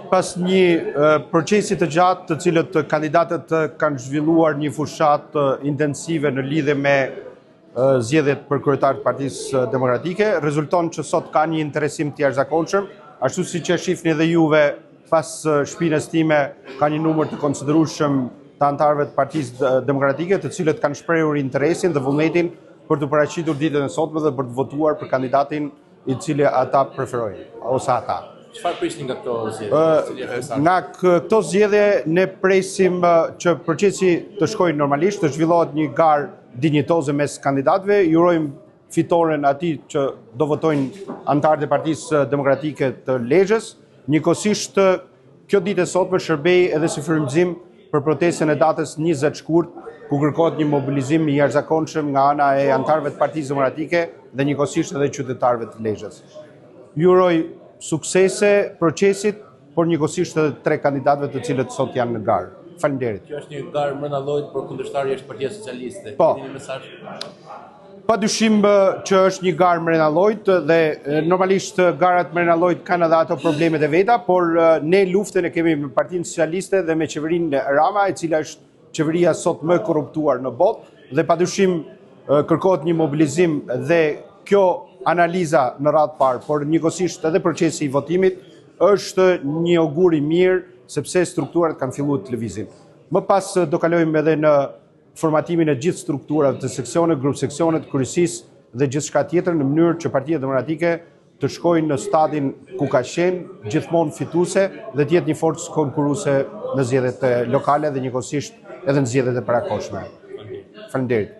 pas një procesi të gjatë të cilët kandidatët kanë zhvilluar një fushat intensive në lidhje me zgjedhjet për kryetar të Partisë Demokratike, rezulton që sot ka një interesim të jashtëzakonshëm, ashtu siç e shihni edhe juve pas shpinës time ka një numër të konsiderueshëm të anëtarëve të Partisë Demokratike, të cilët kanë shprehur interesin dhe vullnetin për të paraqitur ditën e sotme dhe për të votuar për kandidatin i cili ata preferojnë ose ata. Çfarë prisni nga këto zgjedhje? Nga këto zgjedhje ne presim që procesi të shkojë normalisht, të zhvillohet një garë dinjitoze mes kandidatëve. Ju urojmë fitoren atij që do votojnë anëtarët e Partisë Demokratike të Lezhës. Njëkohësisht kjo ditë e sotme shërbej edhe si frymëzim për protestën e datës 20 shkurt, ku kërkohet një mobilizim i jashtëzakonshëm nga ana e anëtarëve të Partisë Demokratike dhe njëkohësisht edhe qytetarëve të Lezhës. Ju uroj suksese procesit, por njëkohësisht edhe 3 kandidatëve të cilët sot janë në garë. Faleminderit. Kjo është një garë mbrenda llojit, por kundërshtarja është Partia Socialiste. Po. Keni një mesazh? Padyshim që është një garë mbrenda llojit dhe normalisht garat mbrenda llojit kanë edhe ato problemet e veta, por ne luftën e kemi me Partinë Socialiste dhe me qeverinë Rama, e cila është qeveria sot më korruptuar në botë, dhe padyshim kërkohet një mobilizim dhe kjo analiza në radhë parë, por njëkohësisht edhe procesi i votimit është një augur i mirë sepse strukturat kanë filluar të lëvizin. Më pas do kalojmë edhe në formatimin e gjithë strukturave të seksionet, grup seksionet, kryesisë dhe gjithçka tjetër në mënyrë që Partia Demokratike të shkojnë në stadin ku ka qenë gjithmonë fituese dhe të jetë një forcë konkurruese në zgjedhjet lokale dhe njëkohësisht edhe në zgjedhjet e parakohshme. Faleminderit.